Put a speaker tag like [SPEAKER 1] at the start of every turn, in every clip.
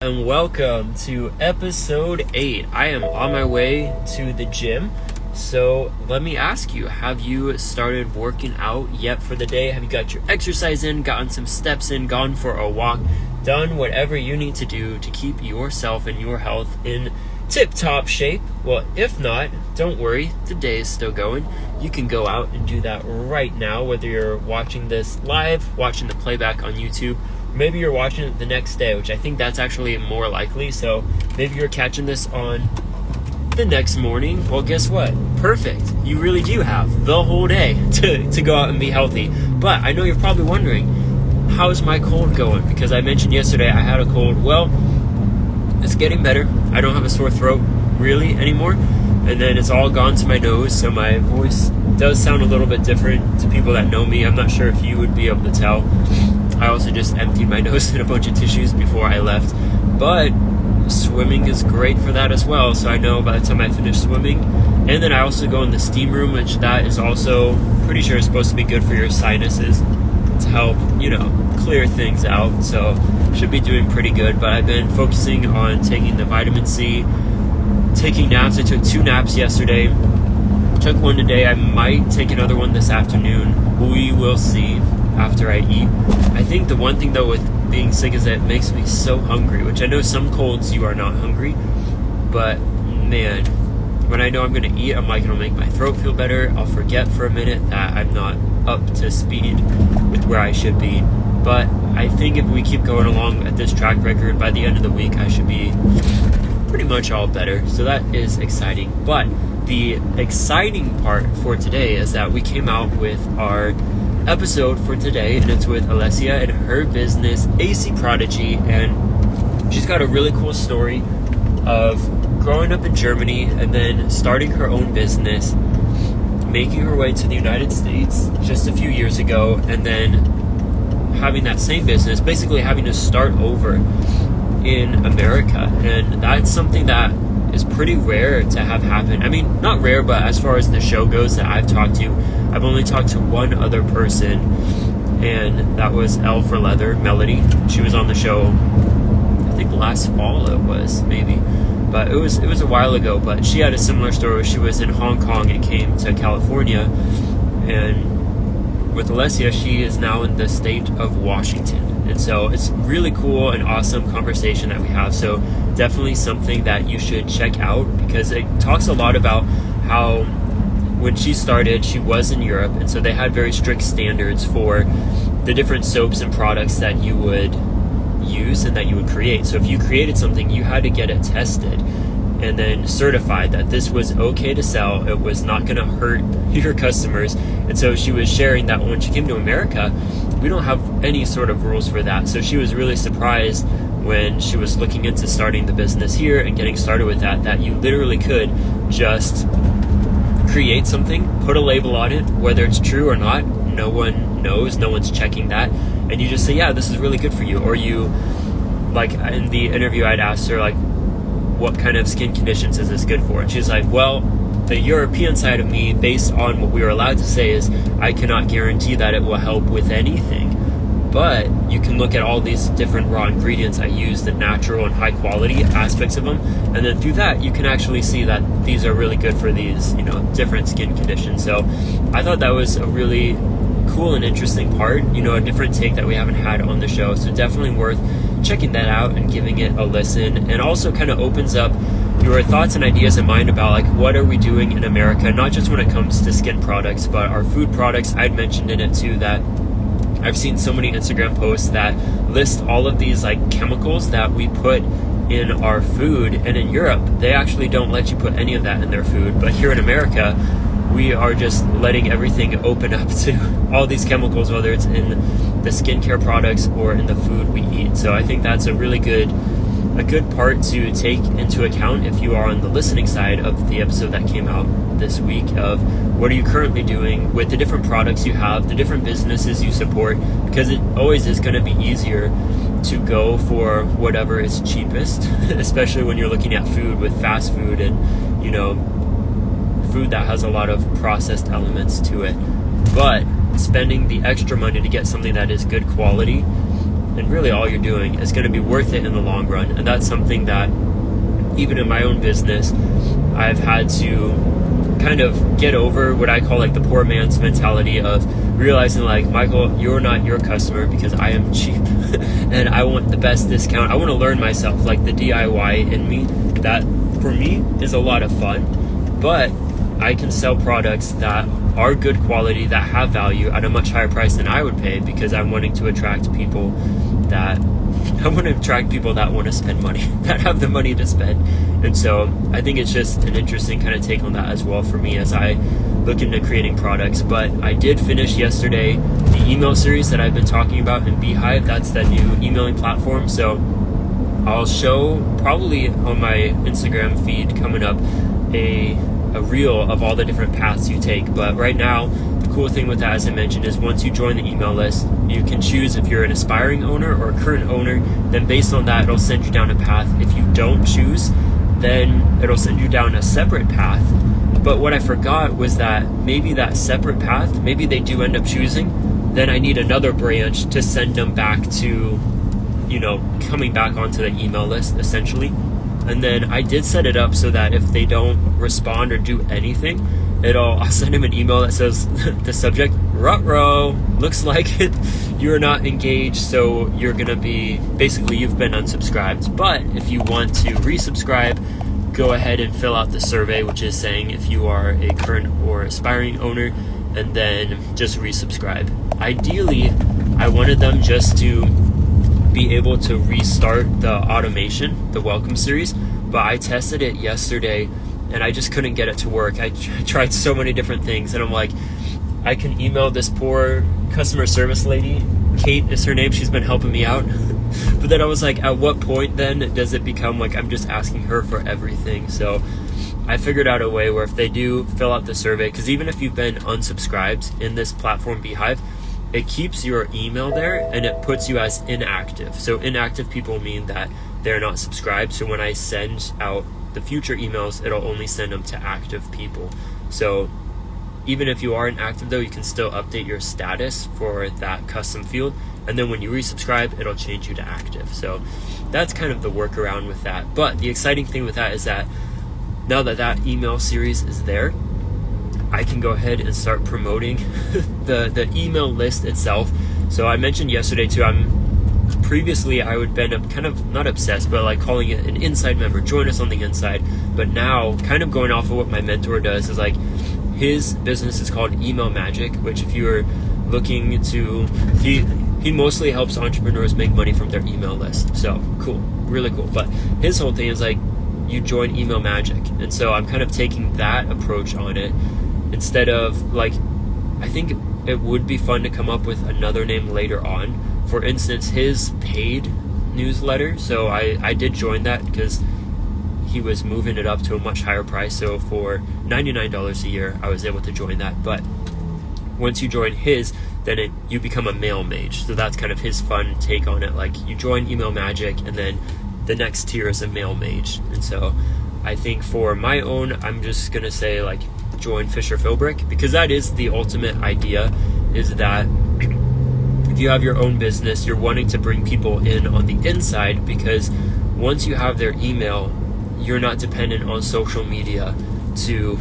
[SPEAKER 1] And welcome to episode 8. I am on my way to the gym. So let me ask you, have you started working out yet for the day? Have you got your exercise in, gotten some steps in, gone for a walk, done whatever you need to do to keep yourself and your health in tip-top shape? Well, if not, don't worry, the day is still going. You can go out and do that right now, whether you're watching this live, watching the playback on YouTube, maybe you're watching it the next day, which I think that's actually more likely. So maybe you're catching this on the next morning. Well, guess what? Perfect. You really do have the whole day to go out and be healthy. But I know you're probably wondering, how's my cold going? Because I mentioned yesterday I had a cold. Well, it's getting better. I don't have a sore throat really anymore. And then it's all gone to my nose, so my voice does sound a little bit different to people that know me. I'm not sure if you would be able to tell. I also just emptied my nose in a bunch of tissues before I left. But swimming is great for that as well. So I know by the time I finish swimming, and then I also go in the steam room, which that is also pretty sure is supposed to be good for your sinuses to help, clear things out. So should be doing pretty good. But I've been focusing on taking the vitamin C, taking naps. I took 2 naps yesterday. Took one today. I might take another one this afternoon. We will see after I eat. I think the one thing though with being sick is that it makes me so hungry, which I know some colds you are not hungry, but man, when I know I'm going to eat, I'm like, it'll make my throat feel better. I'll forget for a minute that I'm not up to speed with where I should be. But I think if we keep going along at this track record, by the end of the week I should be pretty much all better. So that is exciting. But the exciting part for today is that we came out with our episode for today, and it's with Alessia and her business AC Prodigy, and she's got a really cool story of growing up in Germany and then starting her own business, making her way to the United States just a few years ago, and then having that same business, basically having to start over in America. And that's something that is pretty rare to have happen. I mean, not rare, but as far as the show goes that I've talked to, I've only talked to one other person, and that was L for Leather, Melody. She was on the show, I think last fall it was, maybe. But it was a while ago, but she had a similar story. She was in Hong Kong and came to California, and with Alessia, she is now in the state of Washington. And so it's really cool and awesome conversation that we have. So definitely something that you should check out, because it talks a lot about how when she started, she was in Europe, and so they had very strict standards for the different soaps and products that you would use and that you would create. So if you created something, you had to get it tested and then certified that this was okay to sell. It was not going to hurt your customers. And so she was sharing that when she came to America, we don't have any sort of rules for that. So she was really surprised when she was looking into starting the business here and getting started with that you literally could just create something, put a label on it, whether it's true or not, no one knows, no one's checking that, and you just say, yeah, this is really good for you. Or you, like in the interview, I'd asked her, like, what kind of skin conditions is this good for? And she's like, well, the European side of me, based on what we were allowed to say, is I cannot guarantee that it will help with anything. But you can look at all these different raw ingredients I use, the natural and high quality aspects of them, and then through that you can actually see that these are really good for these, different skin conditions. So I thought that was a really cool and interesting part, a different take that we haven't had on the show. So definitely worth checking that out and giving it a listen, and also kind of opens up your thoughts and ideas in mind about, like, what are we doing in America, not just when it comes to skin products, but our food products. I'd mentioned in it too that I've seen so many Instagram posts that list all of these like chemicals that we put in our food, and in Europe they actually don't let you put any of that in their food, but here in America we are just letting everything open up to all these chemicals, whether it's in the skincare products or in the food we eat. So I think that's a really good part to take into account if you are on the listening side of the episode that came out this week, of what are you currently doing with the different products you have, the different businesses you support, because it always is going to be easier to go for whatever is cheapest, especially when you're looking at food with fast food and food that has a lot of processed elements to it. But spending the extra money to get something that is good quality and really all you're doing is going to be worth it in the long run. And that's something that even in my own business, I've had to kind of get over, what I call like the poor man's mentality of realizing like, Michael, you're not your customer because I am cheap and I want the best discount. I want to learn myself, like the DIY in me, that for me is a lot of fun, but I can sell products that are good quality, that have value at a much higher price than I would pay, because I'm wanting to attract people that want to spend money, that have the money to spend. And so I think it's just an interesting kind of take on that as well for me as I look into creating products. But I did finish yesterday the email series that I've been talking about in Beehive. That's that new emailing platform. So I'll show probably on my Instagram feed coming up a reel of all the different paths you take. But right now, the cool thing with that, as I mentioned, is once you join the email list, you can choose if you're an aspiring owner or a current owner. Then based on that, it'll send you down a path. If you don't choose, then it'll send you down a separate path. But what I forgot was that maybe that separate path, maybe they do end up choosing, then I need another branch to send them back to, coming back onto the email list, essentially. And then I did set it up so that if they don't respond or do anything, I'll send them an email that says the subject, ruh-roh, looks like you're not engaged, so you're gonna be, basically you've been unsubscribed. But if you want to resubscribe, go ahead and fill out the survey, which is saying if you are a current or aspiring owner, and then just resubscribe. Ideally, I wanted them just to be able to restart the automation, the welcome series, but I tested it yesterday and I just couldn't get it to work. I tried so many different things, and I'm like, I can email this poor customer service lady, Kate is her name, she's been helping me out. But then I was like, at what point then does it become like I'm just asking her for everything? So I figured out a way where if they do fill out the survey, because even if you've been unsubscribed in this platform Beehive, it keeps your email there and it puts you as inactive. So inactive people mean that they're not subscribed. So when I send out the future emails, it'll only send them to active people. So even if you are inactive though, you can still update your status for that custom field. And then when you resubscribe, it'll change you to active. So that's kind of the workaround with that. But the exciting thing with that is that now that that email series is there, I can go ahead and start promoting the email list itself. So I mentioned yesterday too, previously I would been kind of not obsessed, but like calling it an inside member, join us on the inside. But now kind of going off of what my mentor does is like, his business is called Email Magic, which if you're looking to, he mostly helps entrepreneurs make money from their email list. So cool, really cool. But his whole thing is like, you join Email Magic. And so I'm kind of taking that approach on it instead of like, I think it would be fun to come up with another name later on. For instance, his paid newsletter. So I did join that because he was moving it up to a much higher price. So for $99 a year, I was able to join that. But once you join his, then you become a mail mage. So that's kind of his fun take on it. Like you join Email Magic and then the next tier is a mail mage. And so I think for my own, I'm just going to say like join Philbrick, because that is the ultimate idea, is that if you have your own business, you're wanting to bring people in on the inside, because once you have their email, you're not dependent on social media to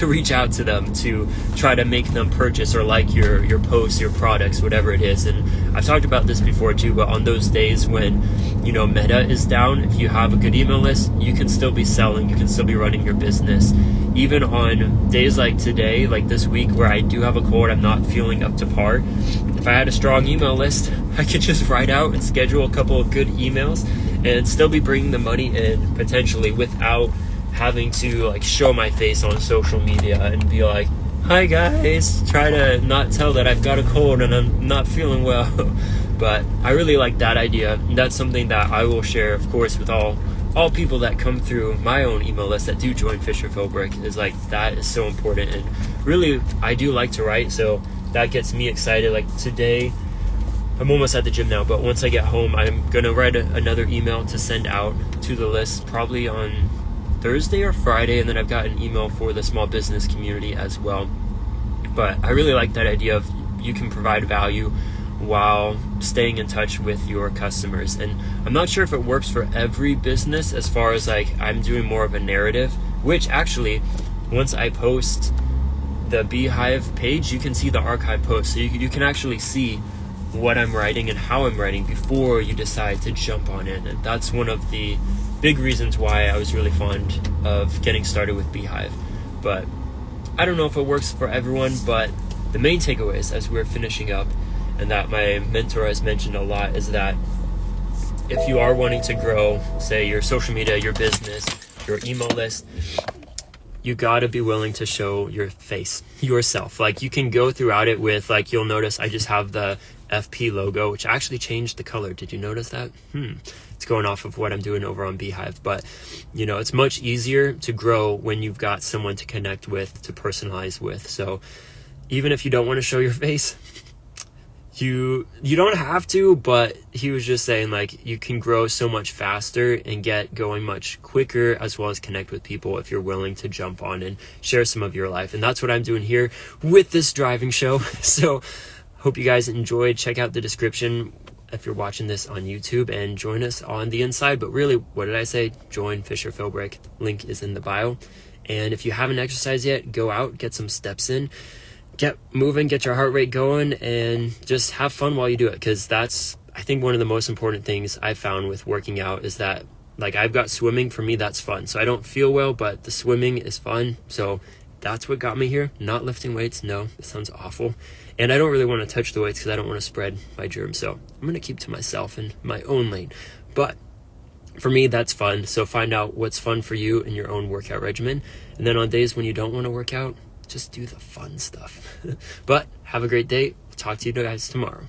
[SPEAKER 1] reach out to them to try to make them purchase or like your posts, your products, whatever it is. And I've talked about this before too, but on those days when Meta is down, if you have a good email list, you can still be selling, you can still be running your business. Even on days like today, like this week where I do have a cold, I'm not feeling up to par, if I had a strong email list, I could just write out and schedule a couple of good emails and still be bringing the money in potentially without having to like show my face on social media and be like, hi guys, try to not tell that I've got a cold and I'm not feeling well. But I really like that idea. And that's something that I will share, of course, with all people that come through my own email list that do join Philbrick. Is like, that is so important. And really, I do like to write, so that gets me excited. Like today, I'm almost at the gym now, but once I get home, I'm gonna write another email to send out to the list probably on Thursday or Friday, and then I've got an email for the small business community as well. But I really like that idea of you can provide value while staying in touch with your customers. And I'm not sure if it works for every business, as far as like I'm doing more of a narrative, which actually once I post the Beehive page, you can see the archive post, so you can actually see what I'm writing and how I'm writing before you decide to jump on in. And that's one of the big reasons why I was really fond of getting started with Beehive. But I don't know if it works for everyone, but the main takeaways as we're finishing up, and that my mentor has mentioned a lot, is that if you are wanting to grow, say, your social media, your business, your email list, you gotta be willing to show your face, yourself. Like, you can go throughout it with, like, you'll notice I just have the FP logo, which actually changed the color. Did you notice that? It's going off of what I'm doing over on Beehive. But, you know, it's much easier to grow when you've got someone to connect with, to personalize with. So even if you don't want to show your face, you don't have to, but he was just saying, like, you can grow so much faster and get going much quicker, as well as connect with people, if you're willing to jump on and share some of your life. And that's what I'm doing here with this driving show. So hope you guys enjoyed. Check out the description if you're watching this on YouTube, and join us on the inside. But really, what did I say? Join Fisher Philbrick. Link is in the bio. And if you haven't exercised yet, go out, get some steps in, get moving, get your heart rate going, and just have fun while you do it. Because that's, I think, one of the most important things I've found with working out is that, like, I've got swimming. For me, that's fun. So I don't feel well, but the swimming is fun. So that's what got me here. Not lifting weights. No, it sounds awful. And I don't really want to touch the weights because I don't want to spread my germs. So I'm going to keep to myself in my own lane. But for me, that's fun. So find out what's fun for you in your own workout regimen. And then on days when you don't want to work out, just do the fun stuff. But have a great day. Talk to you guys tomorrow.